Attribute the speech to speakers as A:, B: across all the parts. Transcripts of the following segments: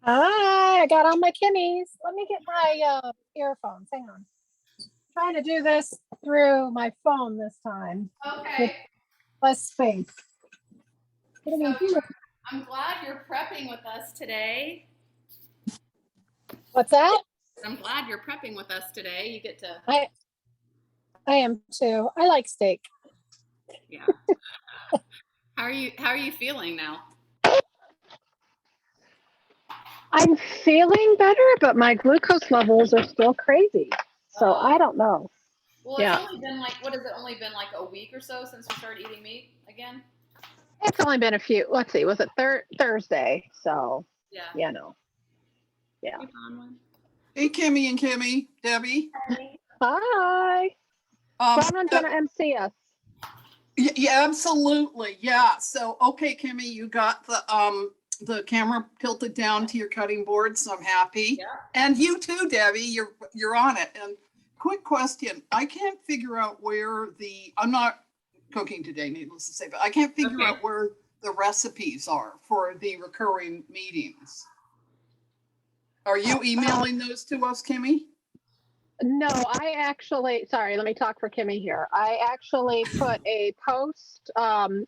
A: Hi, I got on my Kimmies. Let me get my earphones. Hang on. Trying to do this through my phone this time with
B: Okay.
A: less space. What do
B: So
A: we do?
B: I'm glad you're prepping with us today.
A: What's that?
B: I'm glad you're prepping with us today. You get to,
A: I I am too. I like steak.
B: yeah. How are you feeling now?
A: I'm feeling better, but my glucose levels are still crazy. So
B: Uh,
A: I don't know.
B: well, it's
A: Yeah.
B: only been like, what has it only been like a week or so since we started eating meat again?
A: It's only been a few. Let's see. Was it Thursday? So,
B: Yeah.
A: no. Yeah.
B: Hey, Bronwyn.
C: Hey, Kimmy and Kimmy, Debbie.
A: Hi.
C: Um,
A: Bronwyn's
C: uh,
A: going to MC us.
C: yeah, absolutely. Yeah. So, okay, Kimmy, you got the camera tilted down to your cutting board, so I'm happy.
B: Yeah.
C: And you too, Debbie. You're on it. And quick question: I can't figure out where I'm not cooking today, needless to say, but I can't figure
B: Okay.
C: out where the recipes are for the recurring meetings. Are you emailing those to us, Kimmy?
A: No, I actually, sorry, let me talk for Kimmy here. I actually put a post.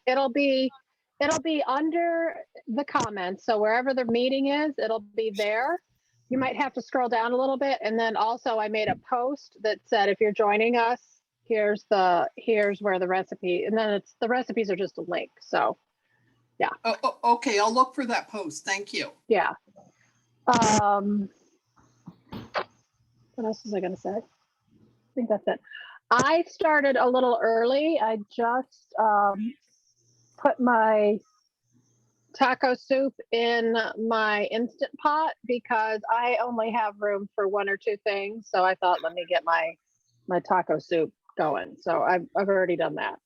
A: It'll be under the comments. So wherever the meeting is, it'll be there. You might have to scroll down a little bit. And then also I made a post that said, if you're joining us, here's where the recipe, and then the recipes are just a link. So yeah.
C: Okay, I'll look for that post. Thank you.
A: Yeah. What else was I going to say? I think that's it. I started a little early. I just put my taco soup in my instant pot because I only have room for one or two things. So I thought, let me get my taco soup going. So I've already done that.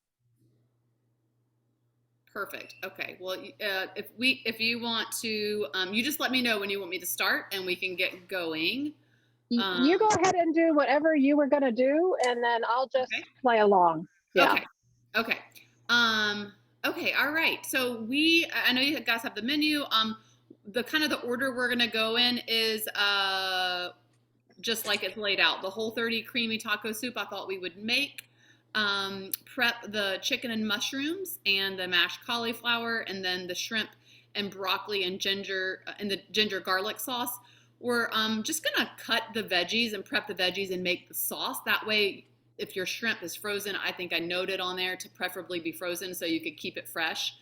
B: Perfect. Okay. Well, if you want to, you just let me know when you want me to start, and we can get going.
A: You go ahead and do whatever you were going to do, and then I'll just play along. Yeah.
B: Okay. Okay. Okay. All right. So I know you guys have the menu. The kind of the order we're gonna go in is just like it's laid out. The Whole30 creamy taco soup I thought we would make. Prep the chicken and mushrooms and the mashed cauliflower, and then the shrimp and broccoli and ginger and the ginger garlic sauce. We're just gonna cut the veggies and prep the veggies and make the sauce. That way, if your shrimp is frozen, I think I noted on there to preferably be frozen so you could keep it fresh.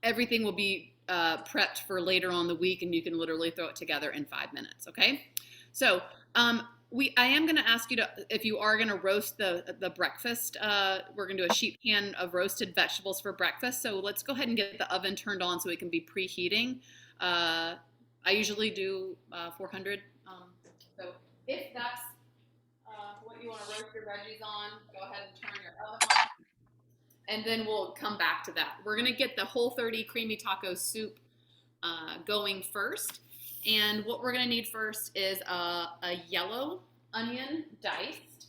B: Everything will be prepped for later on the week, and you can literally throw it together in 5 minutes. Okay, so I am going to ask you to, if you are going to roast the breakfast, we're going to do a sheet pan of roasted vegetables for breakfast. So let's go ahead and get the oven turned on so it can be preheating. I usually do 400. So if that's what you want to roast your veggies on, go ahead and turn your oven on. And then we'll come back to that. We're going to get the Whole30 creamy taco soup going first. And what we're going to need first is a yellow onion diced.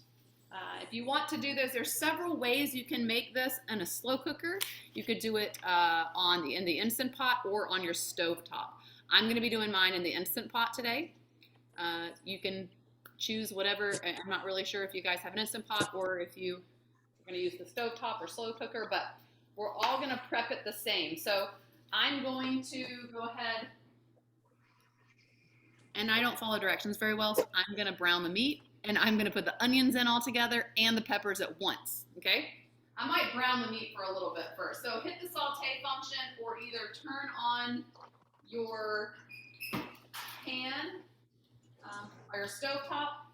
B: If you want to do this, there's several ways you can make this in a slow cooker. You could do it in the Instant Pot or on your stove top. I'm going to be doing mine in the Instant Pot today. You can choose whatever. I'm not really sure if you guys have an Instant Pot or if you're going to use the stove top or slow cooker, but we're all going to prep it the same. So I'm going to go ahead, and I don't follow directions very well, so I'm going to brown the meat, and I'm going to put the onions in all together and the peppers at once, okay? I might brown the meat for a little bit first. So hit the saute function or either turn on your pan or your stove top.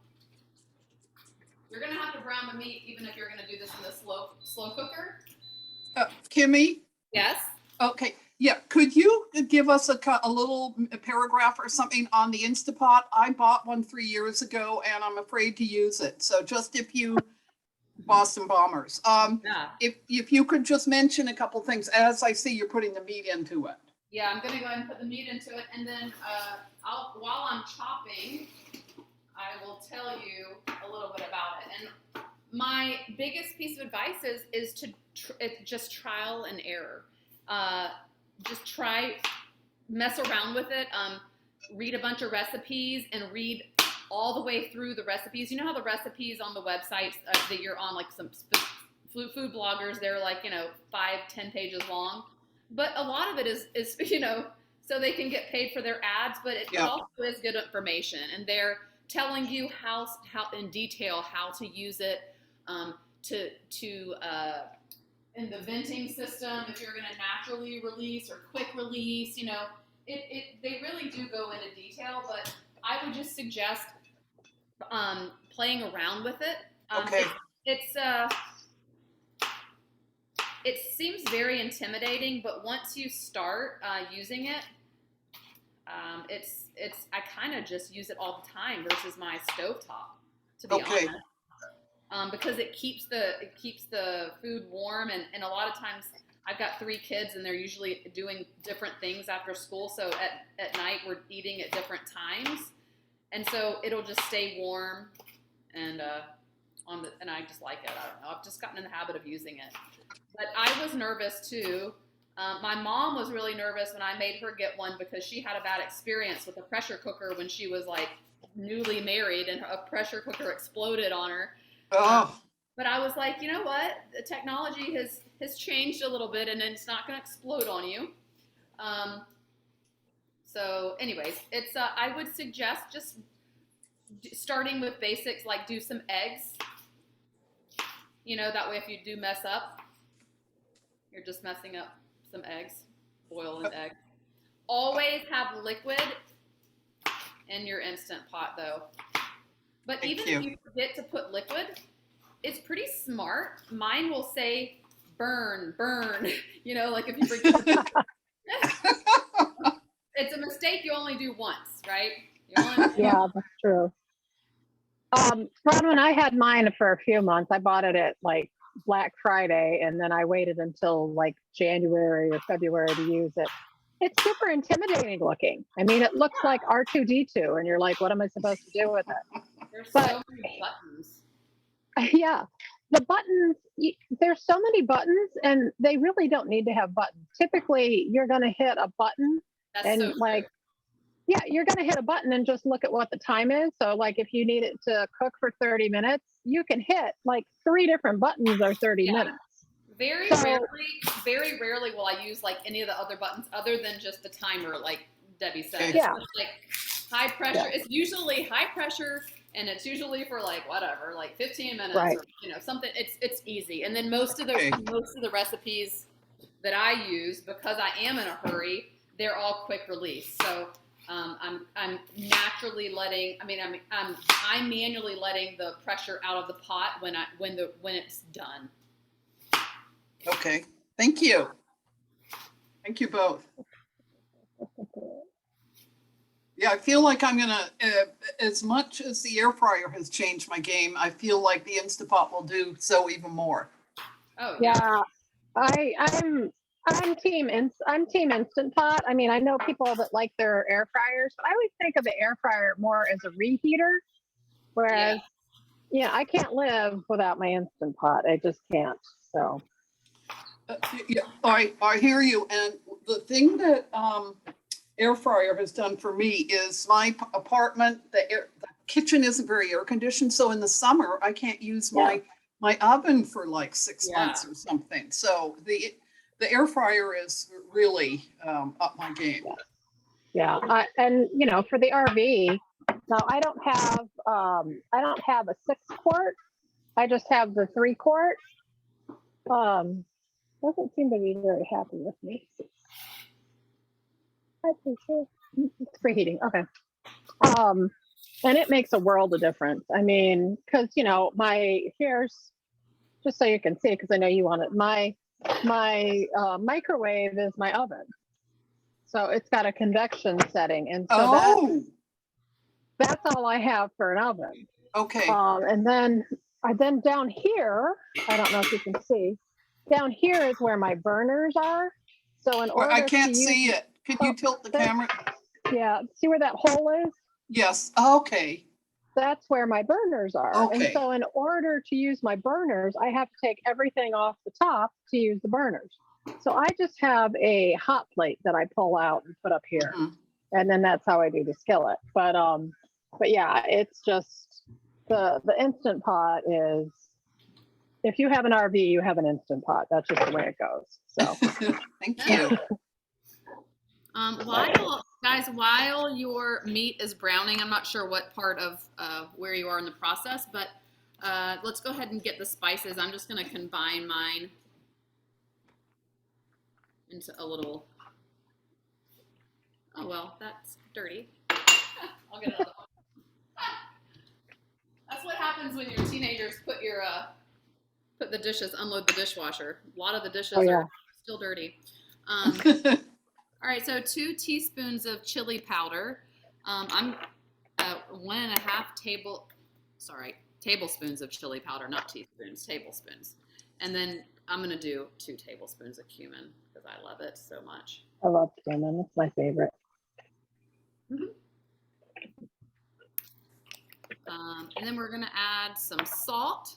B: You're going to have to brown the meat even if you're going to do this in the slow cooker.
C: Kimmy?
B: Yes?
C: Okay. Yeah, could you give us a little paragraph or something on the Instapot? I bought one 3 years ago and I'm afraid to use it. So just if you, Boston Bombers,
B: Yeah.
C: if you could just mention a couple things as I see you're putting the meat into it.
B: Yeah, I'm gonna go ahead and put the meat into it, and then while I'm chopping, I will tell you a little bit about it. And my biggest piece of advice is to it's just trial and error. Just mess around with it. read a bunch of recipes and read all the way through the recipes. You know how the recipes on the websites that you're on, like some food bloggers, they're like, 5-10 pages long. But a lot of it is so they can get paid for their ads, but it also is good information. And they're telling you how in detail how to use it in the venting system, if you're going to naturally release or quick release, they really do go into detail, but I would just suggest playing around with it.
C: Okay.
B: It seems very intimidating, but once you start using it, I kind of just use it all the time versus my stovetop, to be honest. Because it keeps the food warm, and a lot of times I've got 3 kids and they're usually doing different things after school, so at night we're eating at different times, and so it'll just stay warm, and I just like it. I don't know, I've just gotten in the habit of using it. But I was nervous too. My mom was really nervous when I made her get one because she had a bad experience with a pressure cooker when she was like newly married, and a pressure cooker exploded on her. But I was like, you know what? The technology has changed a little bit, and it's not going to explode on you. So anyways, it's I would suggest just starting with basics, like do some eggs. That way if you do mess up, you're just messing up some eggs. Boil an egg. Always have liquid in your Instant Pot, though. But if you forget to put liquid, it's pretty smart. Mine will say burn, like if you forget. It's a mistake you only do once, right?
A: Yeah, that's true. Ron, when I had mine for a few months, I bought it at like Black Friday, and then I waited until like January or February to use it. It's super intimidating looking. I mean, it looks like R2-D2, and you're like, what am I supposed to do with it?
B: There's so many buttons.
A: Yeah, the buttons, there's so many buttons, and they really don't need to have buttons. Typically, you're going to hit a button you're going to hit a button and just look at what the time is. So like if you need it to cook for 30 minutes, you can hit like 3 different buttons or 30 minutes.
B: Very rarely will I use like any of the other buttons other than just the timer, like Debbie said.
A: Yeah.
B: It's like high pressure. Yeah. It's usually high pressure, and it's usually for like whatever, like 15 minutes or something. It's easy. And then most of the recipes that I use, because I am in a hurry, they're all quick release. So I'm naturally I'm manually letting the pressure out of the pot when it's done.
C: Okay. Thank you. Thank you both. Yeah, I feel like I'm going to, as much as the air fryer has changed my game, I feel like the Instapot will do so even more.
B: Oh,
A: yeah. I'm team Instant Pot. I mean, I know people that like their air fryers, but I always think of the air fryer more as a reheater. Whereas, I can't live without my Instant Pot. I just can't. So.
C: I hear you. And the thing that air fryer has done for me is my apartment, the kitchen isn't very air conditioned. So in the summer, I can't use my oven for like 6 months or something. So the air fryer is really up my game.
A: Yeah. And for the RV, now I don't have a 6-quart. I just have the 3-quart. Doesn't seem to be very happy with me. It's preheating. Okay. And it makes a world of difference. I mean, because here's just so you can see, because I know you want it. My microwave is my oven, so it's got a convection setting, and so that's all I have for an oven.
C: Okay.
A: And then down here, I don't know if you can see. Down here is where my burners are. So in order
C: I can't see it. Can you tilt the camera?
A: Yeah. See where that hole is?
C: Yes. Okay.
A: That's where my burners are.
C: Okay.
A: And so in order to use my burners, I have to take everything off the top to use the burners. So I just have a hot plate that I pull out and put up here.
C: Mm-hmm.
A: and then that's how I do the skillet. But yeah, it's just the Instant Pot is, if you have an RV, you have an Instant Pot. That's just the way it goes. So
C: Thank you.
B: While your meat is browning, I'm not sure what part of where you are in the process, but let's go ahead and get the spices. I'm just going to combine mine into a little. Oh well, that's dirty. I'll get another one. That's what happens when your teenagers put the dishes, unload the dishwasher. A lot of the dishes are still dirty. All right, so 2 teaspoons of chili powder. I'm 1.5 tablespoons of chili powder, not teaspoons, tablespoons. And then I'm gonna do 2 tablespoons of cumin because I love it so much.
A: I love cumin. It's my favorite.
B: Mm-hmm. And then we're gonna add some salt.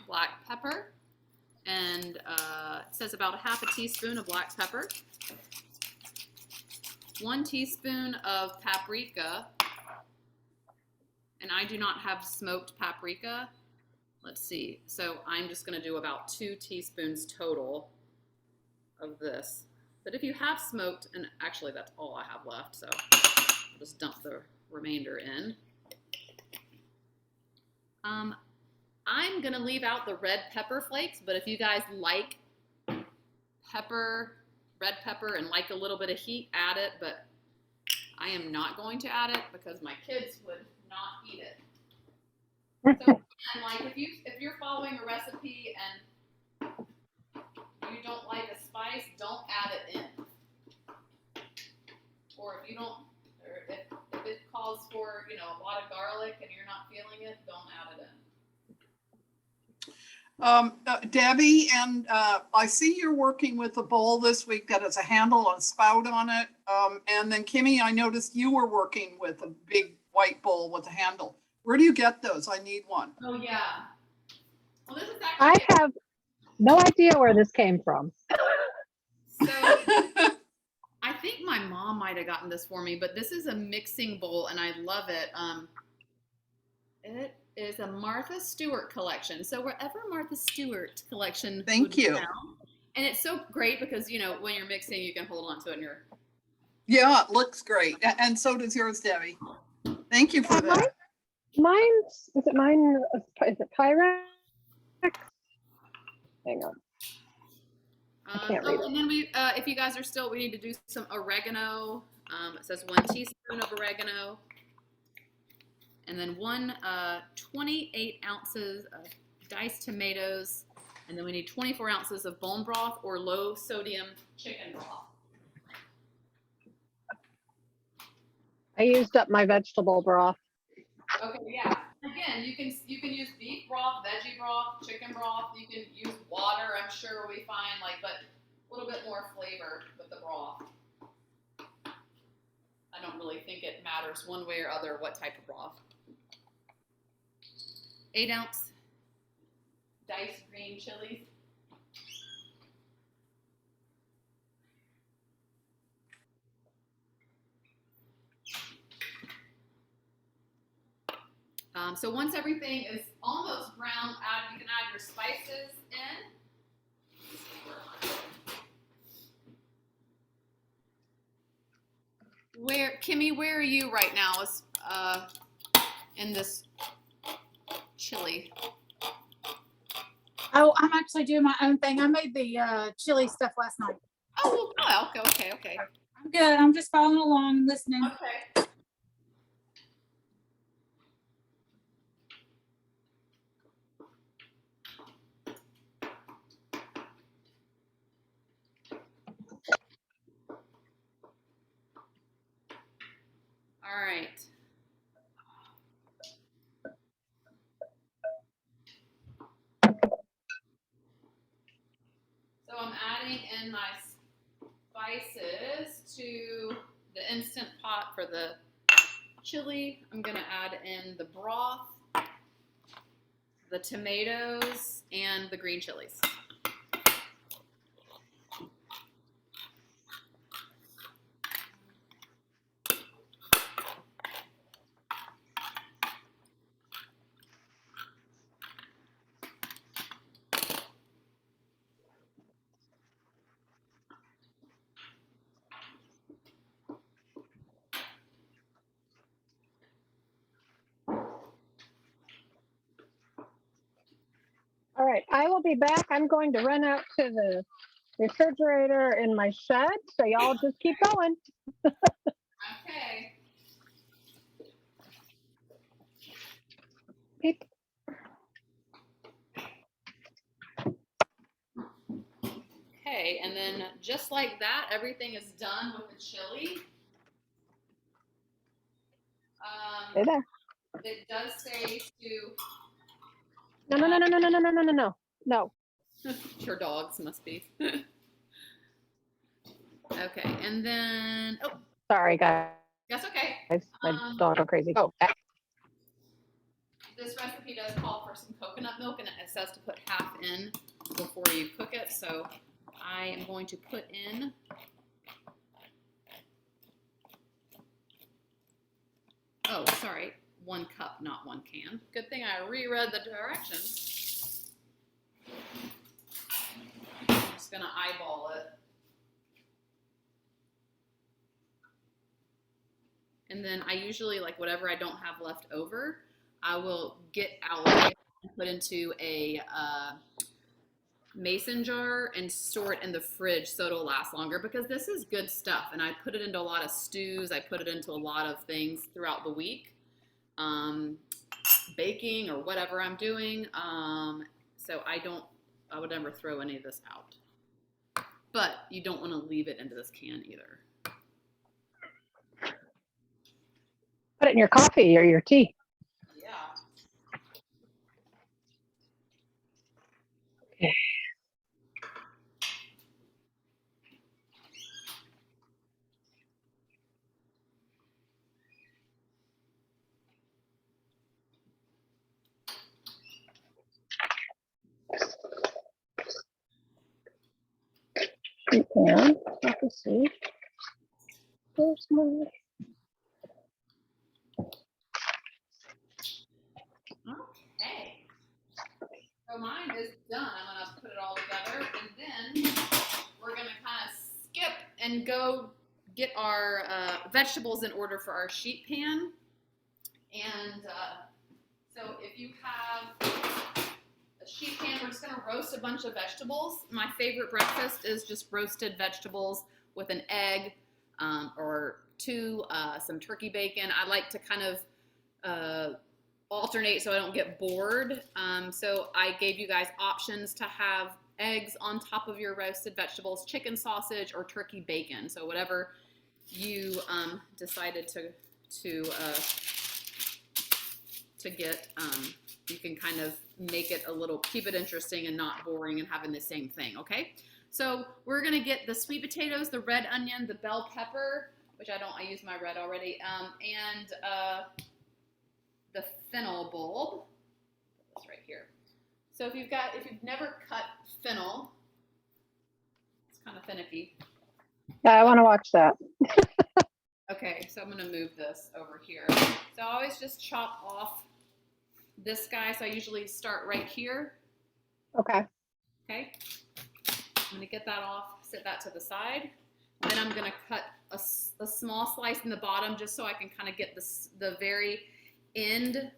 B: Black pepper, and it says about 1/2 teaspoon of black pepper, 1 teaspoon of paprika, and I do not have smoked paprika. Let's see, so I'm just going to do about 2 teaspoons total of this. But if you have smoked, and actually that's all I have left, so I'll just dump the remainder in. I'm gonna leave out the red pepper flakes, but if you guys like red pepper, and like a little bit of heat, add it, but I am not going to add it because my kids would not eat it. So, and like if you're following a recipe and you don't like a spice, don't add it in. Or if you don't, or if it calls for, a lot of garlic and you're not feeling it, don't add it in.
C: Debbie, and I see you're working with a bowl this week that has a handle and a spout on it. And then Kimmy, I noticed you were working with a big white bowl with a handle. Where do you get those? I need one.
B: Oh yeah. Well, this is
A: I
B: actually.
A: have no idea where this came from.
B: So I think my mom might have gotten this for me, but this is a mixing bowl and I love it. It is a Martha Stewart collection. So wherever Martha Stewart collection.
C: Thank you.
B: Found, and it's so great because, when you're mixing, you can hold on to it and you're.
C: Yeah, it looks great. And so does yours, Debbie. Thank you for that.
A: Is it Pyrex? Hang on. I can't read it.
B: And then if you guys are still, we need to do some oregano. It says 1 teaspoon of oregano. And then 28 ounces of diced tomatoes. And then we need 24 ounces of bone broth or low sodium chicken broth.
A: I used up my vegetable broth.
B: Okay, yeah. Again, you can use beef broth, veggie broth, chicken broth. You can use water. I'm sure we find but a little bit more flavor with the broth. I don't really think it matters one way or other what type of broth. 8-ounce diced green chilies. So once everything is almost brown, you can add your spices in. Kimmy, where are you right now? In this chili.
D: Oh, I'm actually doing my own thing. I made the chili stuff last night.
B: Oh, okay.
D: I'm good. I'm just following along and listening.
B: Okay. All right. So I'm adding in my spices to the Instant Pot for the chili. I'm going to add in the broth, the tomatoes, and the green chilies.
A: right, I will be back. I'm going to run out to the refrigerator in my shed, so y'all just keep going.
B: Okay.
A: Beep.
B: Okay, and then just like that, everything is done with the chili.
A: Stay there.
B: It does say to
A: No, no, no, no, no, no, no, no, no, no, no. No.
B: your dogs must be. Okay, and then oh,
A: Sorry, guys.
B: that's okay.
A: My dog go crazy. Go.
B: This recipe does call for some coconut milk, and it says to put half in before you cook it. So I am going to put in oh, sorry, 1 cup, not 1 can. Good thing I reread the directions. I'm just gonna eyeball it. And then I usually, like, whatever I don't have left over, I will get out and put into a mason jar and store it in the fridge so it'll last longer, because this is good stuff. And I put it into a lot of stews. I put it into a lot of things throughout the week, baking or whatever I'm doing. So I would never throw any of this out. But you don't want to leave it into this can either.
A: Put it in your coffee or your tea.
B: Yeah.
A: Okay. You can. Let me see. Where's my...
B: Okay. So mine is done. I'm going to put it all together, and then we're going to kind of skip and go get our vegetables in order for our sheet pan. And so if you have a sheet pan, we're just going to roast a bunch of vegetables. My favorite breakfast is just roasted vegetables with an egg or 2, some turkey bacon. I like to kind of alternate so I don't get bored. So I gave you guys options to have eggs on top of your roasted vegetables, chicken sausage, or turkey bacon. So whatever you decided to get, you can kind of make it a little, keep it interesting and not boring and having the same thing, okay? So we're gonna get the sweet potatoes, the red onion, the bell pepper, which I used my red already, and the fennel bulb. That's right here. So if you've never cut fennel, it's kind of finicky.
A: Yeah, I want to watch that.
B: Okay, so I'm gonna move this over here. So I always just chop off this guy. So I usually start right here.
A: Okay.
B: Okay. I'm gonna get that off, set that to the side. Then I'm gonna cut a small slice in the bottom just so I can kind of get the very end,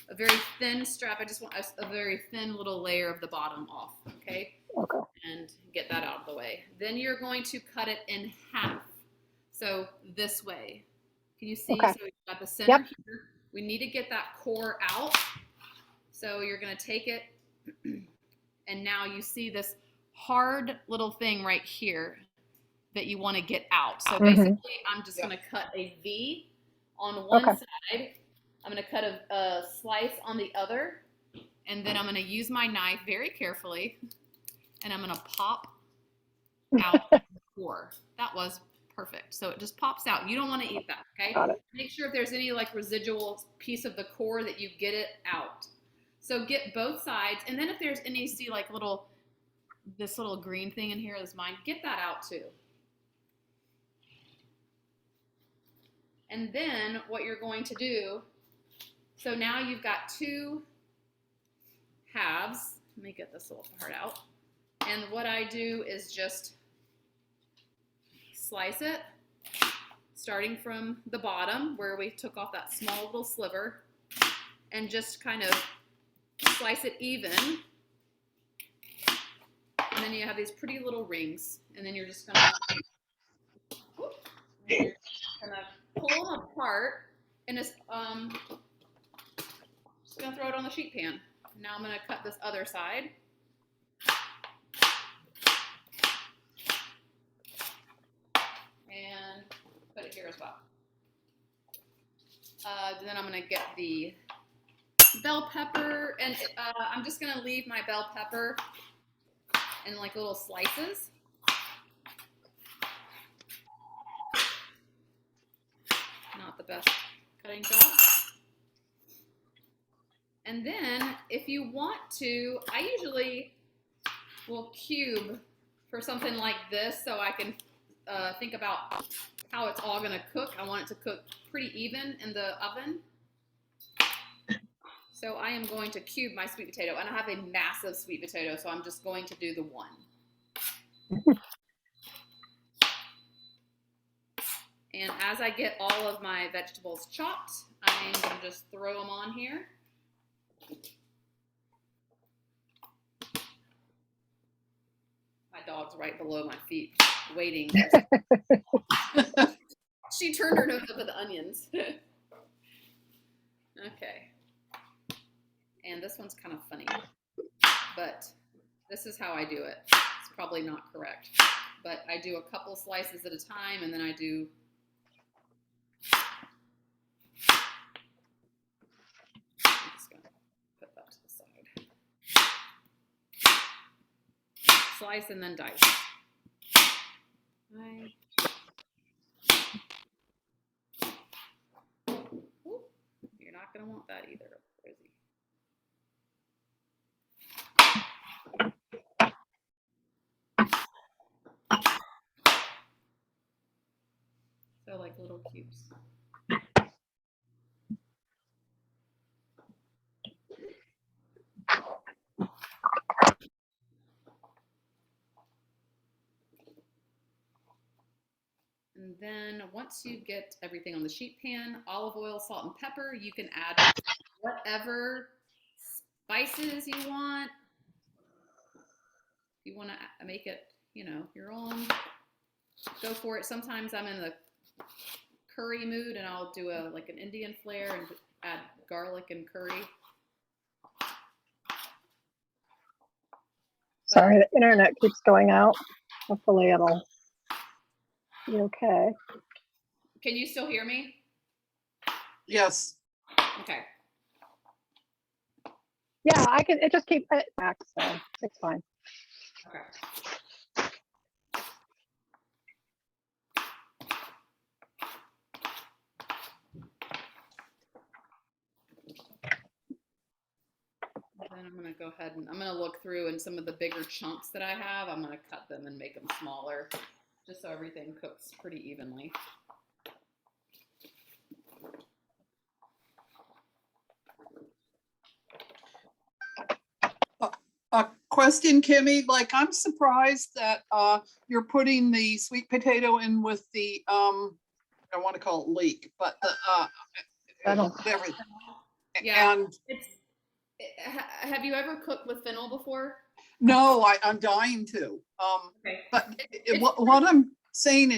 B: a very thin strap. I just want a very thin little layer of the bottom off, okay?
A: Okay.
B: And get that out of the way. Then you're going to cut it in half. So this way. Can you see?
A: Okay.
B: So we've got the center
A: Yep.
B: here. We need to get that core out. So you're going to take it, and now you see this hard little thing right here that you want to get out. So basically, I'm just going to cut a V on one side. I'm going to cut a slice on the other, and then I'm going to use my knife very carefully, and I'm going to pop out the core. That was perfect. So it just pops out. You don't want to eat that, okay?
A: Got it.
B: Make sure if there's any like residual piece of the core that you get it out. So get both sides, and then if there's any, see like this little green thing in here is mine, get that out too. And then what you're going to do, so now you've got 2 halves. Let me get this little part out. And what I do is just slice it, starting from the bottom where we took off that small little sliver, and just kind of slice it even then you have these pretty little rings, and then you're just gonna, pull them apart, and it's just gonna throw it on the sheet pan. Now I'm gonna cut this other side. And put it here as well. Then I'm gonna get the bell pepper, and I'm just gonna leave my bell pepper in like little slices. Not the best cutting job. And then if you want to, I usually will cube for something like this so I can think about how it's all gonna cook. I want it to cook pretty even in the oven. So I am going to cube my sweet potato, and I have a massive sweet potato, so I'm just going to do the one. And as I get all of my vegetables chopped, I'm gonna just throw them on here. My dog's right below my feet, waiting. She turned her nose up at the onions. Okay. And this one's kind of funny, but this is how I do it. It's probably not correct, but I do a couple slices at a time, and then I do I'm just gonna put that to the side. Slice and then dice. You're not gonna want that either, Rosie. So like little cubes. And then once you get everything on the sheet pan, olive oil, salt, and pepper, you can add whatever spices you want. If you want to make it, your own, go for it. Sometimes I'm in the curry mood, and I'll do like an Indian flair and add garlic and curry.
A: Sorry, the internet keeps going out. Hopefully it'll be okay.
B: Can you still hear me?
C: Yes.
B: Okay.
A: Yeah, I can. It just keeps it back, so it's fine.
B: Okay. Then I'm going to go ahead and I'm going to look through, and some of the bigger chunks that I have, I'm going to cut them and make them smaller, just so everything cooks pretty evenly.
C: A question, Kimmy, like I'm surprised that you're putting the sweet potato in with the I want to call it leek, but the whatever.
B: Yeah.
C: And
B: have you ever cooked with fennel before?
C: no, I'm dying to.
B: Okay.
C: But what I'm saying,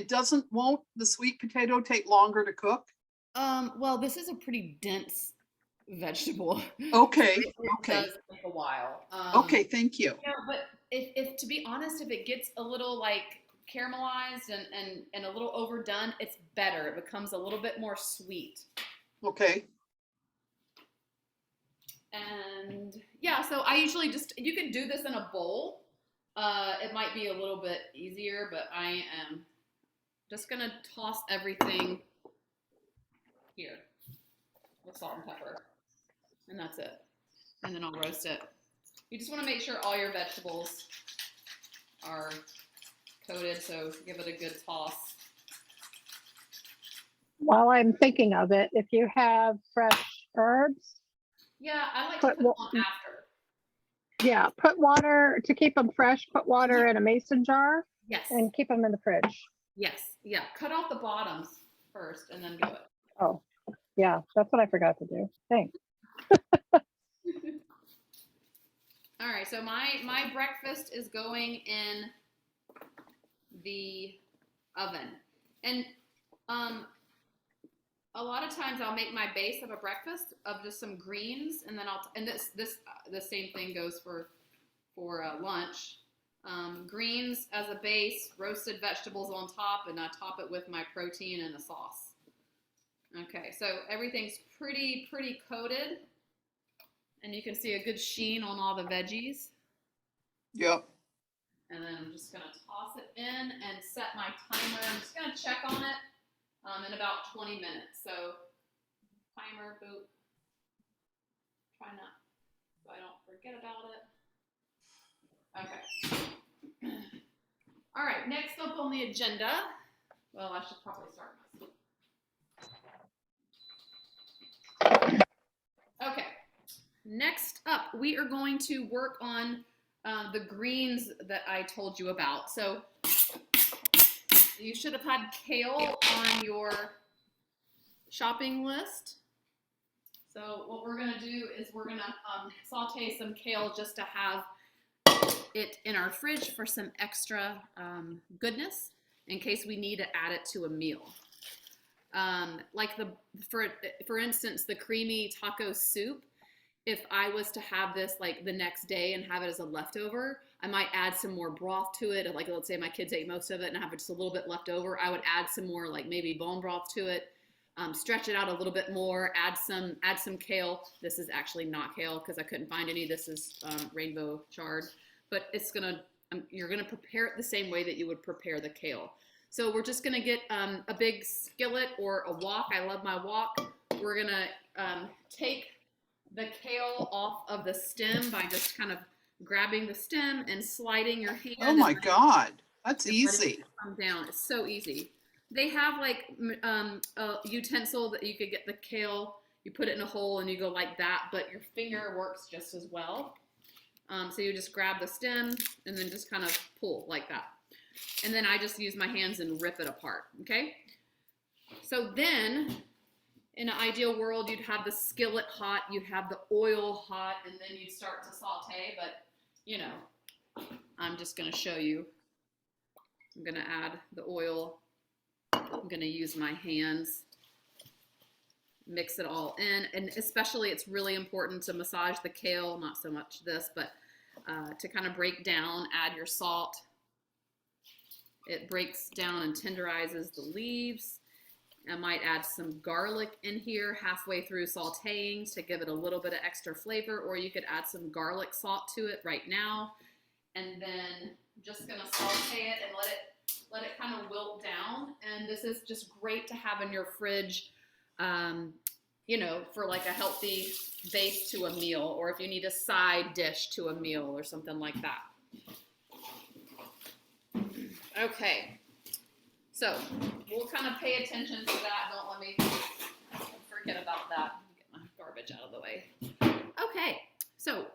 C: won't the sweet potato take longer to cook?
B: Well, this is a pretty dense vegetable.
C: Okay.
B: It
C: Okay.
B: does take a while.
C: Okay. Thank you.
B: Yeah, but if to be honest, if it gets a little like caramelized and a little overdone, it's better. It becomes a little bit more sweet.
C: Okay.
B: And yeah, so I usually you can do this in a bowl. It might be a little bit easier, but I am just gonna toss everything here with salt and pepper, and that's it. And then I'll roast it. You just want to make sure all your vegetables are coated, so give it a good toss.
A: While I'm thinking of it, if you have fresh herbs,
B: Yeah, I like to put them on after.
A: yeah, put water to keep them fresh. Put water in a mason jar.
B: Yes.
A: And keep them in the fridge.
B: Yes. Yeah. Cut off the bottoms first and then do it.
A: Oh, yeah, that's what I forgot to do. Thanks.
B: All right, so my breakfast is going in the oven. And a lot of times I'll make my base of a breakfast of just some greens, and then the same thing goes for lunch. Greens as a base, roasted vegetables on top, and I top it with my protein and a sauce. Okay, so everything's pretty coated, and you can see a good sheen on all the veggies.
C: Yep.
B: And then I'm just gonna toss it in and set my timer. I'm just gonna check on it in about 20 minutes. So timer, boop. Try not so I don't forget about it. Okay. All right, next up on the agenda. Well, I should probably start my soup. Okay. Next up, we are going to work on the greens that I told you about. So you should have had kale on your shopping list. So what we're going to do is we're going to saute some kale just to have it in our fridge for some extra goodness in case we need to add it to a meal. Like for instance, the creamy taco soup. If I was to have this like the next day and have it as a leftover, I might add some more broth to it. Like let's say my kids ate most of it and I have just a little bit left over. I would add some more like maybe bone broth to it, stretch it out a little bit more, add some kale. This is actually not kale because I couldn't find any. This is rainbow chard, but it's you're gonna prepare it the same way that you would prepare the kale. So we're just gonna get a big skillet or a wok. I love my wok. We're gonna take the kale off of the stem by just kind of grabbing the stem and sliding your hand.
C: Oh my God, that's easy.
B: Come down. It's so easy. They have like a utensil that you could get the kale. You put it in a hole and you go like that, but your finger works just as well. So you just grab the stem and then just kind of pull like that. And then I just use my hands and rip it apart. Okay. So then, in an ideal world, you'd have the skillet hot, you'd have the oil hot, and then you'd start to saute, but, you know, I'm just going to show you. I'm going to add the oil. I'm going to use my hands, mix it all in, and especially it's really important to massage the kale, not so much this, but to kind of break down, add your salt. It breaks down and tenderizes the leaves. I might add some garlic in here halfway through sauteing to give it a little bit of extra flavor, or you could add some garlic salt to it right now. And then just gonna saute it and let it kind of wilt down. And this is just great to have in your fridge, you know, for like a healthy base to a meal, or if you need a side dish to a meal or something like that. Okay. So we'll kind of pay attention to that. Don't let me forget about that. Get my garbage out of the way. Okay, so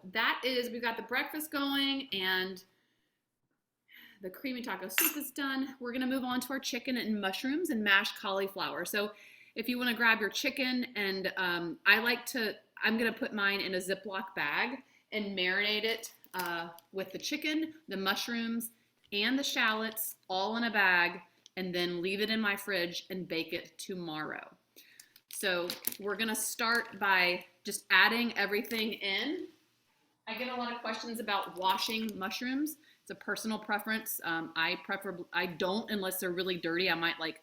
B: we've got the breakfast going and the creamy taco soup is done. We're gonna move on to our chicken and mushrooms and mashed cauliflower. So if you wanna grab your chicken, and I'm gonna put mine in a Ziploc bag and marinate it with the chicken, the mushrooms, and the shallots all in a bag, and then leave it in my fridge and bake it tomorrow. So we're gonna start by just adding everything in. I get a lot of questions about washing mushrooms. It's a personal preference. I don't unless they're really dirty. I might like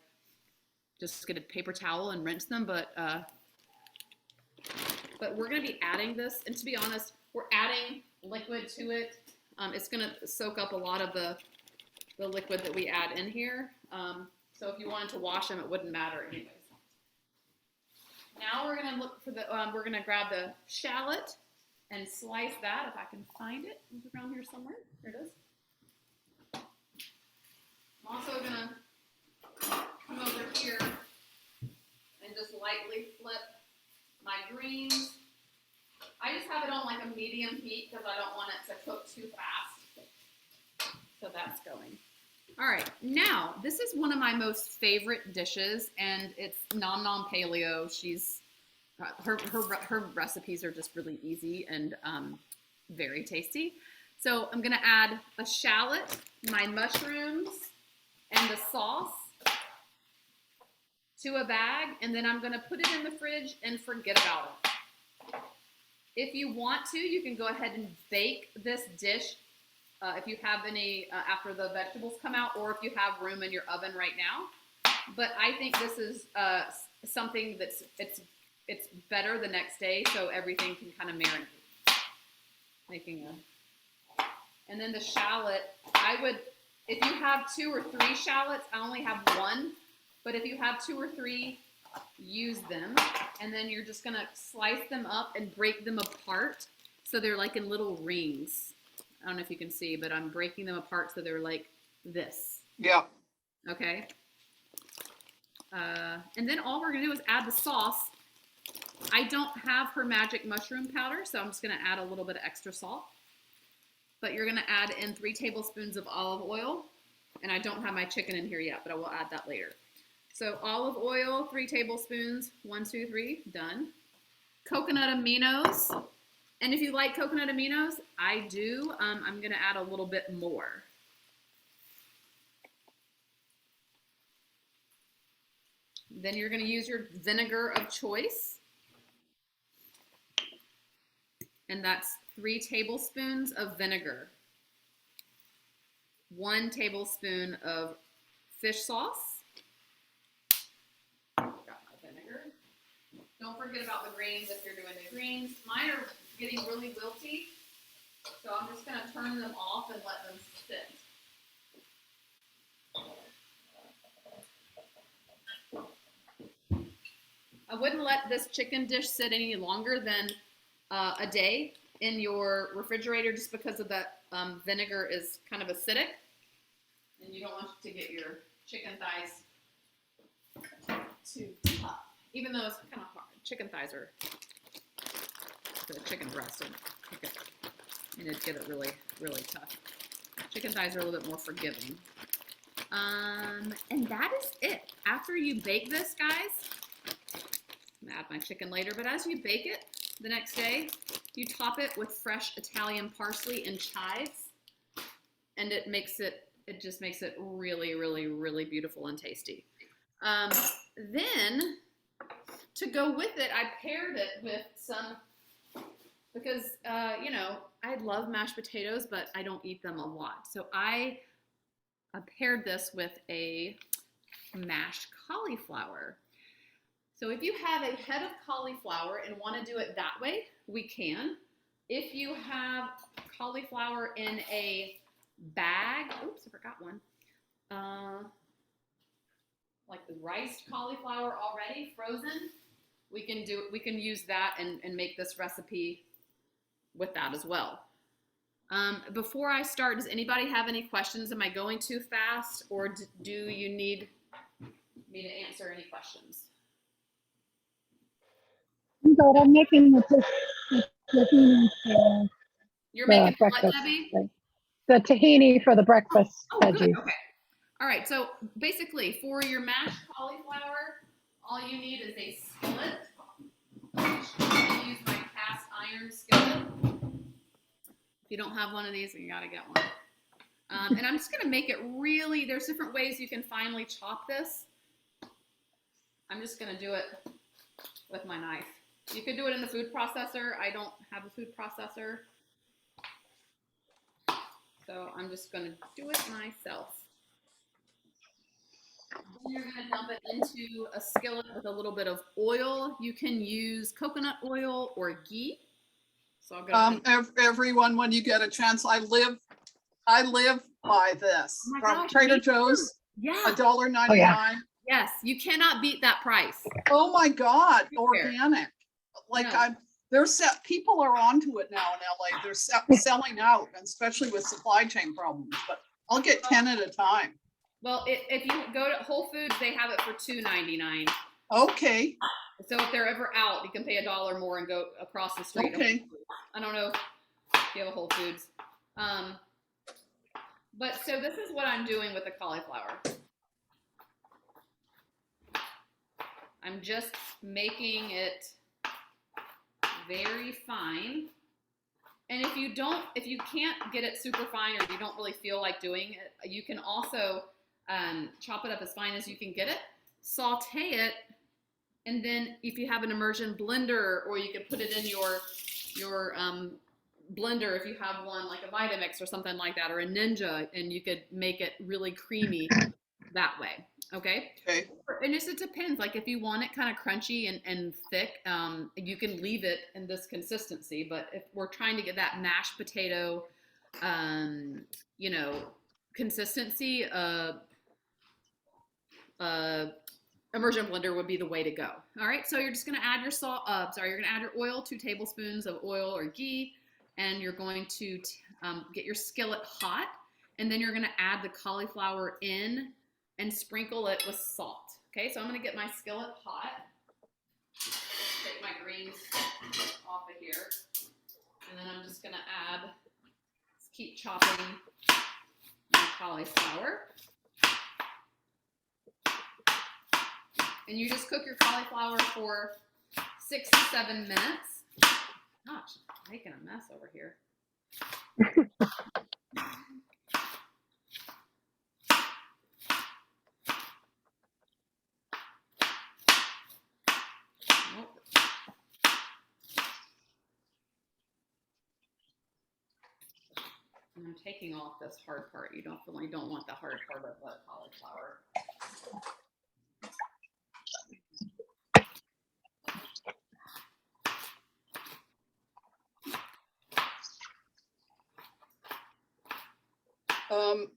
B: just get a paper towel and rinse them, but we're gonna be adding this, and to be honest, we're adding liquid to it. It's gonna soak up a lot of the liquid that we add in here. So if you wanted to wash them, it wouldn't matter anyways. Now we're gonna look for we're gonna grab the shallot and slice that, if I can find it. It's around here somewhere. There it is. I'm also gonna come over here and just lightly flip my greens. I just have it on like a medium heat because I don't want it to cook too fast. So that's going. All right, now this is one of my most favorite dishes, and it's Nom Nom Paleo. She's her recipes are just really easy, and very tasty. So I'm gonna add a shallot, my mushrooms, and the sauce to a bag, and then I'm gonna put it in the fridge and forget about it. If you want to, you can go ahead and bake this dish if you have any after the vegetables come out, or if you have room in your oven right now. But I think this is something that's it's better the next day, so everything can kind of marinate. And then the shallot, I would, if you have 2 or 3 shallots, I only have 1, but if you have 2 or 3, use them. And then you're just gonna slice them up and break them apart so they're like in little rings. I don't know if you can see, but I'm breaking them apart so they're like this.
C: Yeah.
B: Okay. And then all we're gonna do is add the sauce. I don't have her magic mushroom powder, so I'm just gonna add a little bit of extra salt. But you're gonna add in 3 tablespoons of olive oil. And I don't have my chicken in here yet, but I will add that later. So olive oil, 3 tablespoons, 1, 2, 3, done. Coconut aminos. And if you like coconut aminos, I do. I'm gonna add a little bit more. Then you're gonna use your vinegar of choice. And that's 3 tablespoons of vinegar. 1 tablespoon of fish sauce. Got my vinegar. Don't forget about the greens if you're doing the greens. Mine are getting really wilty, so I'm just gonna turn them off and let them sit. I wouldn't let this chicken dish sit any longer than a day in your refrigerator just because of that vinegar is kind of acidic, and you don't want to get your chicken thighs too tough, even though it's kind of hard. Chicken thighs are the chicken breast, and it'd get it really, really tough. Chicken thighs are a little bit more forgiving. And that is it. After you bake this, guys, I'm gonna add my chicken later, but as you bake it the next day, you top it with fresh Italian parsley and chives, and it just makes it really, really, really beautiful and tasty. Then to go with it, I paired it with some, because you know, I love mashed potatoes, but I don't eat them a lot. So I paired this with a mashed cauliflower. So if you have a head of cauliflower and want to do it that way, we can. If you have cauliflower in a bag, oops, I forgot one. Like the riced cauliflower already frozen, we can use that and make this recipe with that as well. Before I start, does anybody have any questions? Am I going too fast, or do you need me to answer any questions?
A: But I'm making the tahini for
B: You're
A: the
B: making what,
A: breakfast.
B: Debbie?
A: The tahini for the breakfast
B: Oh,
A: veggies.
B: good. Okay. All right. So basically, for your mashed cauliflower, all you need is a skillet. I'm going to use my cast iron skillet. If you don't have one of these, you got to get one. And I'm just going to make it really, there's different ways you can finely chop this. I'm just going to do it with my knife. You could do it in the food processor. I don't have a food processor, so I'm just going to do it myself. Then you're going to dump it into a skillet with a little bit of oil. You can use coconut oil or ghee. So I'll go
C: Everyone, when you get a chance, I live by this
B: Oh my
C: from
B: gosh,
C: Trader
B: me too.
C: Joe's,
B: Yeah.
C: $1.99.
A: Oh, yeah.
B: Yes, you cannot beat that price.
C: Oh my God,
B: Fair.
C: organic. Like
B: No.
C: people are onto it now in LA. They're selling out, especially with supply chain problems, but I'll get 10 at a time.
B: Well, if you go to Whole Foods, they have it for $2.99.
C: Okay.
B: So if they're ever out, you can pay $1 more and go across the street.
C: Okay.
B: I don't know if you have a Whole Foods. But so this is what I'm doing with the cauliflower. I'm just making it very fine. And if you can't get it super fine or you don't really feel like doing it, you can also chop it up as fine as you can get it, saute it, and then if you have an immersion blender, or you can put it in your blender if you have one like a Vitamix or something like that, or a Ninja, and you could make it really creamy that way. Okay.
C: Okay.
B: And it depends. Like if you want it kind of crunchy and thick, you can leave it in this consistency. But if we're trying to get that mashed potato, consistency, immersion blender would be the way to go. All right. So you're just going to add your you're going to add your oil, 2 tablespoons of oil or ghee, and you're going to get your skillet hot, and then you're going to add the cauliflower in and sprinkle it with salt. Okay, so I'm going to get my skillet hot. Take my greens off of here. And then I'm just going to keep chopping my cauliflower. And you just cook your cauliflower for 6 to 7 minutes. Gosh, I'm making a mess over here. And I'm taking off this hard part. You don't want the hard part of the cauliflower.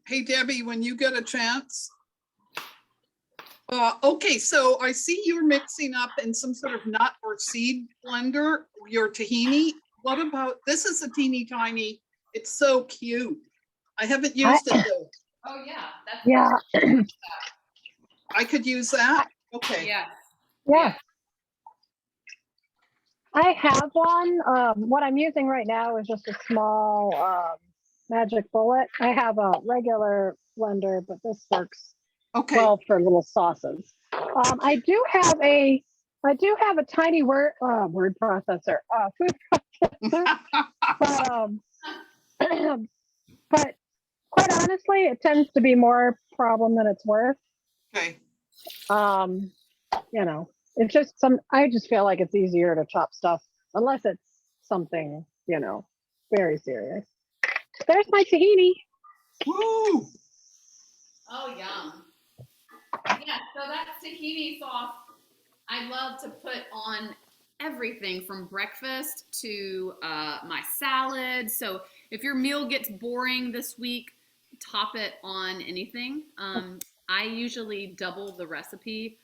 C: Hey, Debbie, when you get a chance. Okay, so I see you're mixing up in some sort of nut or seed blender, your tahini. What about, this is a teeny tiny, it's so cute. I haven't used it though.
B: Oh yeah,
C: I could use that? Okay.
A: Yeah. I have one. What I'm using right now is just a small magic bullet. I have a regular blender, but this works well for little sauces. I do have a tiny word processor, food processor. But quite honestly, it tends to be more problem than it's worth.
C: Okay.
A: It's just I just feel like it's easier to chop stuff unless it's something, very serious. There's my tahini.
C: Woo!
B: Oh, yum. Yeah, so that tahini sauce, I love to put on everything from breakfast to my salad. So if your meal gets boring this week, top it on anything. I usually double the recipe,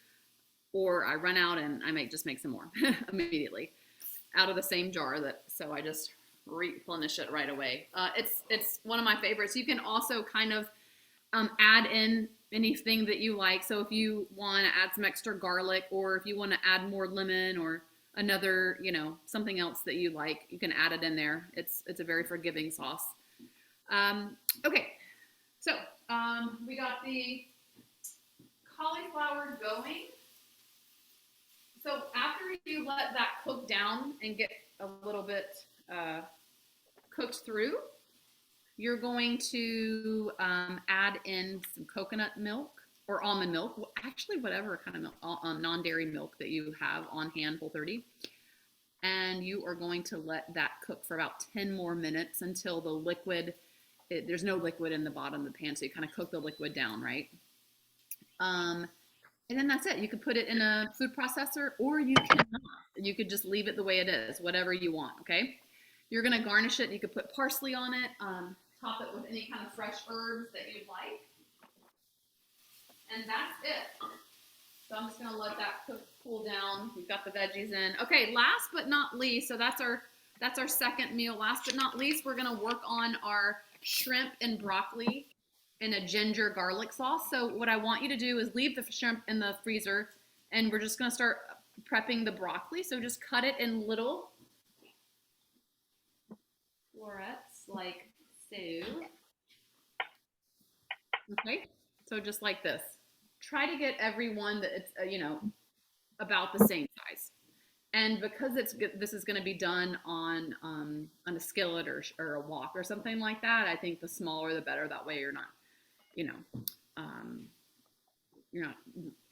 B: or I run out and I just make some more immediately out of the same jar. So I just replenish it right away. It's one of my favorites. You can also kind of add in anything that you like. So if you want to add some extra garlic, or if you want to add more lemon or another, something else that you like, you can add it in there. It's a very forgiving sauce. Okay, so we got the cauliflower going. So after you let that cook down and get a little bit cooked through, you're going to add in some coconut milk or almond milk, actually whatever kind of milk, non-dairy milk that you have on hand, Whole30. And you are going to let that cook for about 10 more minutes until the liquid, there's no liquid in the bottom of the pan, so you kind of cook the liquid down, right? And then that's it. You could put it in a food processor, or you cannot. You could just leave it the way it is, whatever you want, okay? You're gonna garnish it. You could put parsley on it, top it with any kind of fresh herbs that you'd like. And that's it. So I'm just gonna let that cool down. We've got the veggies in. Okay, last but not least, so that's our second meal. Last but not least, we're gonna work on our shrimp and broccoli in a ginger garlic sauce. So what I want you to do is leave the shrimp in the freezer, and we're just gonna start prepping the broccoli. So just cut it in little florets like so. Okay, so just like this. Try to get everyone that it's about the same size. And because this is going to be done on a skillet or a wok or something like that, I think the smaller the better. That way you're not, you know, you're not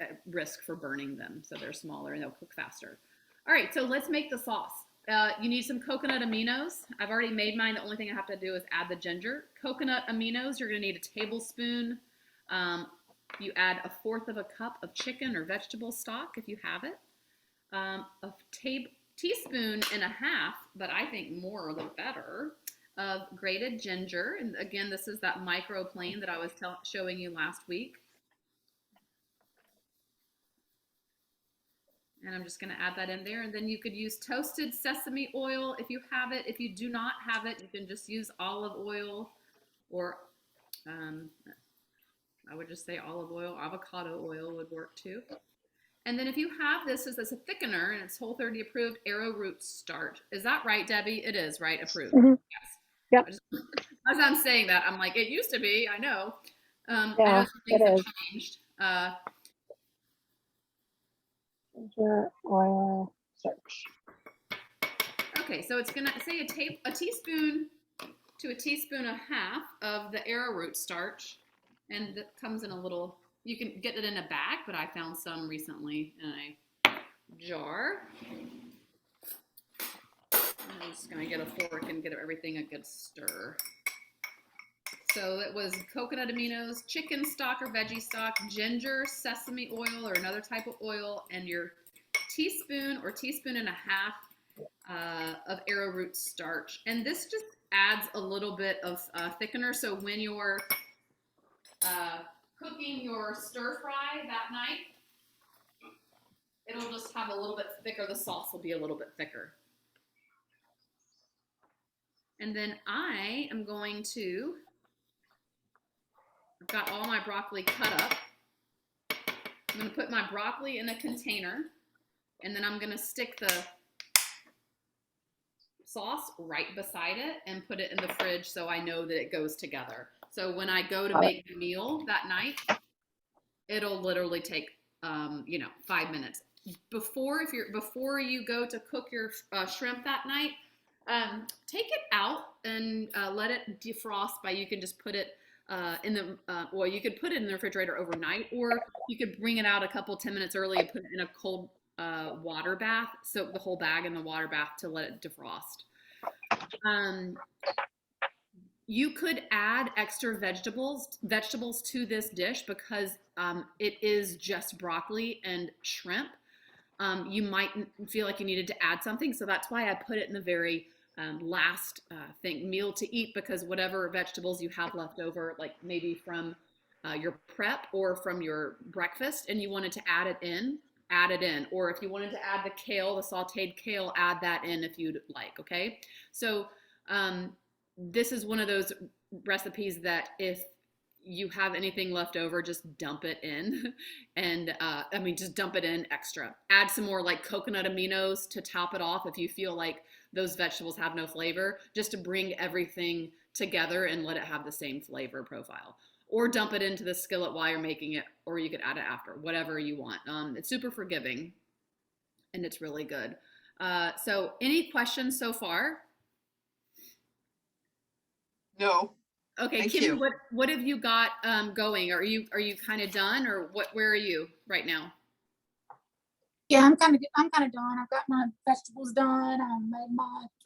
B: at risk for burning them. So they're smaller and they'll cook faster. All right, so let's make the sauce. You need some coconut aminos. I've already made mine. The only thing I have to do is add the ginger. Coconut aminos, you're going to need a tablespoon. You add 1/4 cup of chicken or vegetable stock if you have it. A teaspoon and a half, but I think more the better, of grated ginger. And again, this is that microplane that I was showing you last week. And I'm just going to add that in there. And then you could use toasted sesame oil if you have it. If you do not have it, you can just use olive oil, or I would just say olive oil. Avocado oil would work too. And then if you have this as a thickener, and it's Whole30 approved arrowroot starch. Is that right, Debbie? It is, right? Approved.
A: Mm-hmm.
B: Yes.
A: Yep.
B: As I'm saying that, I'm like, it used to be, I know. I
A: Yeah,
B: know some things
A: it
B: have
A: is.
B: changed.
A: Ginger, oil, starch.
B: Okay, so it's gonna say a teaspoon to a teaspoon and a half of the arrowroot starch, and it comes in a little. You can get it in a bag, but I found some recently in a jar. I'm just gonna get a fork and get everything a good stir. So it was coconut aminos, chicken stock or veggie stock, ginger, sesame oil or another type of oil, and your teaspoon or teaspoon and a half of arrowroot starch. And this just adds a little bit of thickener. So when you're cooking your stir fry that night, it'll just have a little bit thicker. The sauce will be a little bit thicker. And then I am going to, I've got all my broccoli cut up. I'm going to put my broccoli in a container, and then I'm going to stick the sauce right beside it and put it in the fridge so I know that it goes together. So when I go to make the meal that night, it'll literally take 5 minutes. Before you go to cook your shrimp that night, take it out and let it defrost by, you can just put it in the you could put it in the refrigerator overnight, or you could bring it out a couple 10 minutes early and put it in a cold water bath, soak the whole bag in the water bath to let it defrost. You could add extra vegetables to this dish because it is just broccoli and shrimp. You might feel like you needed to add something, so that's why I put it in the very last meal to eat, because whatever vegetables you have left over, like maybe from your prep or from your breakfast, and you wanted to add it in, or if you wanted to add the kale, the sauteed kale, add that in if you'd like. Okay, so this is one of those recipes that if you have anything left over, just dump it in. And just dump it in extra. Add some more like coconut aminos to top it off if you feel like those vegetables have no flavor, just to bring everything together and let it have the same flavor profile. Or dump it into the skillet while you're making it, or you could add it after, whatever you want. It's super forgiving and it's really good. So any questions so far?
C: No.
B: Okay,
C: Thank
B: Kimmy,
C: you.
B: what have you got going? Are you kind of done, or where are you right now?
D: Yeah, I'm kind of done. I've got my vegetables done.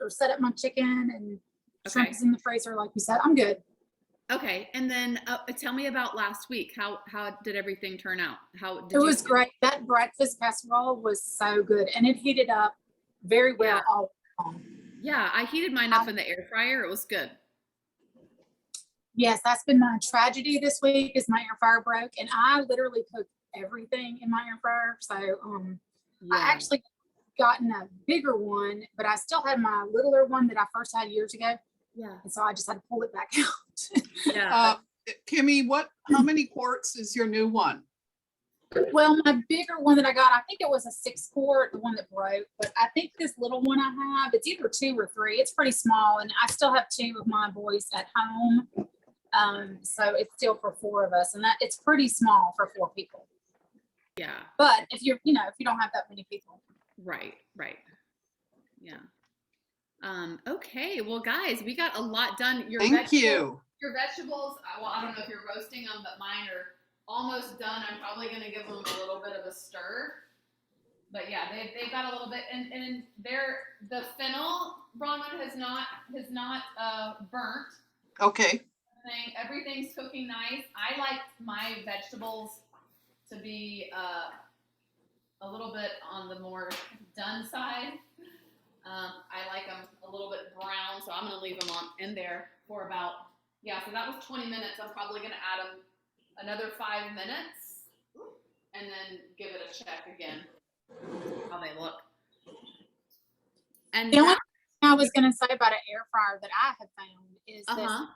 D: Set up my chicken, and shrimp is in the freezer, like you said. I'm good.
B: Okay, and then tell me about last week. How did everything turn out?
D: It was great. That breakfast casserole was so good, and it heated up very well.
B: Yeah.
D: All along.
B: Yeah, I heated mine up in the air fryer. It was good.
D: Yes, that's been my tragedy this week, is my air fryer broke, and I literally cook everything in my air fryer. So I actually gotten a bigger one, but I still had my littler one that I first had years ago.
B: Yeah.
D: And so I just had to pull it back out.
B: Yeah.
C: Kimmy, how many quarts is your new one?
D: Well, my bigger one that I got, I think it was a 6-quart, the one that broke, but I think this little one I have, it's either 2 or 3. It's pretty small, and I still have 2 of my boys at home. So it's still for 4 of us, and it's pretty small for 4 people.
B: Yeah.
D: But if you don't have that many people.
B: Right. Yeah. Okay. Well, guys, we got a lot done.
C: Thank you.
B: Your vegetables, well, I don't know if you're roasting them, but mine are almost done. I'm probably going to give them a little bit of a stir. But yeah, they've got a little bit, and the fennel, Bronwyn, has not burnt.
C: Okay.
B: Everything's cooking nice. I like my vegetables to be a little bit on the more done side. I like them a little bit brown, so I'm going to leave them in there for about, so that was 20 minutes. I'm probably going to add them another 5 minutes and then give it a check again, how they look. And
D: the only thing I was going to say about an air fryer that I have found is that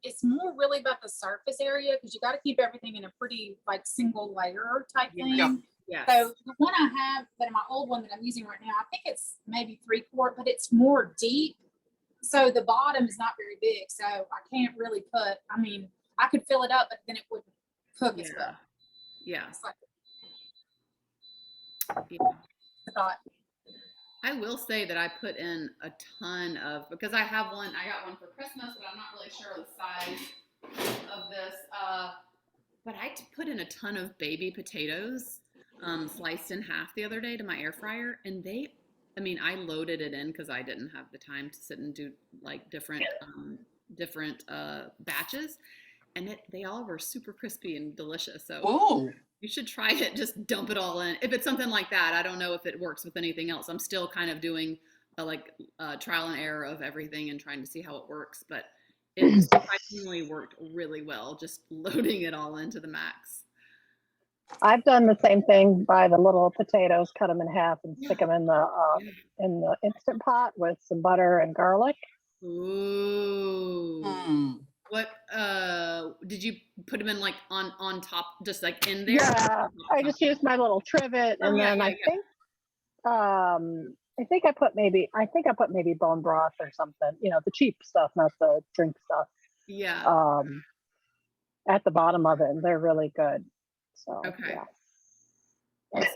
D: it's more really about the surface area, because you got to keep everything in a pretty like single layer type thing.
C: Yeah.
B: Yes.
D: So the one I have, but my old one that I'm using right now, I think it's maybe 3/4, but it's more deep. So the bottom is not very big. So I can't really put, I mean, I could fill it up, but then it wouldn't cook as well.
B: Yeah.
D: It's like,
B: Yeah.
D: I thought.
B: I will say that I put in a ton of, because I got one for Christmas, but I'm not really sure of the size of this. But I put in a ton of baby potatoes, sliced in half the other day to my air fryer. And I loaded it in because I didn't have the time to sit and do like different batches. And they all were super crispy and delicious. So you should try it. Just dump it all in. If it's something like that, I don't know if it works with anything else. I'm still kind of doing a trial and error of everything and trying to see how it works. But it surprisingly worked really well, just loading it all into the max.
A: I've done the same thing. Buy the little potatoes, cut them in half, and stick them in the Instant Pot with some butter and garlic.
B: Ooh. What did you put them in, like on top, just like in there?
A: Yeah, I just used my little trivet, and then I think I put maybe bone broth or something. The cheap stuff, not the drink stuff.
B: Yeah.
A: At the bottom of it, and they're really good. So
B: okay.
A: Yeah.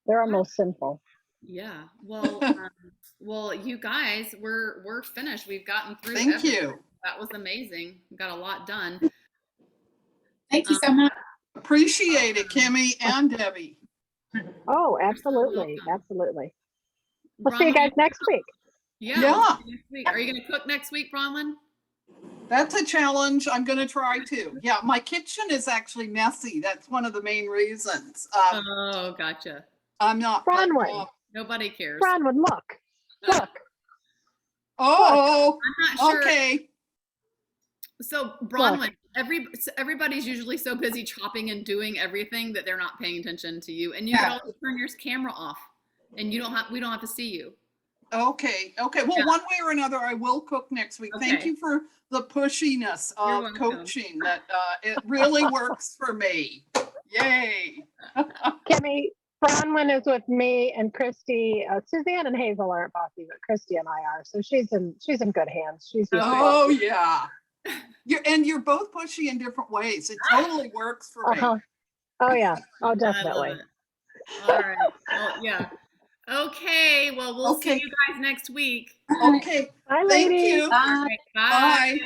A: They're almost simple.
B: Yeah. Well, well, you guys, we're finished. We've gotten through.
C: Thank you.
B: That was amazing. We got a lot done.
D: Thank you so much.
C: Appreciate it, Kimmy and Debbie.
A: Oh, absolutely. Absolutely. We'll see you guys next week.
B: Yeah. We'll see you next week. Are you going to cook next week, Bronwyn?
C: That's a challenge. I'm going to try to. Yeah, my kitchen is actually messy. That's one of the main reasons.
B: Oh, gotcha.
C: I'm not.
A: Bronwyn.
B: Nobody cares.
A: Bronwyn, look.
C: Oh,
B: I'm not sure.
C: Okay.
B: So Bronwyn, everybody's usually so busy chopping and doing everything that they're not paying attention to you. And you can also turn your camera off, and we don't have to see you.
C: Okay. Well, one way or another, I will cook next week.
B: Okay.
C: Thank you for the pushiness of coaching. That it really works for me. Yay.
A: Kimmy, Bronwyn is with me and Christy. Suzanne and Hazel aren't bossy, but Christy and I are. So she's in good hands.
C: Oh yeah. You're both pushy in different ways. It totally works for me.
A: Oh yeah. Oh, definitely.
B: All right. Well, yeah. Okay. Well, we'll see you guys next week.
C: Okay.
A: Bye,
C: Thank
A: ladies.
C: you.
D: Bye.
B: Bye.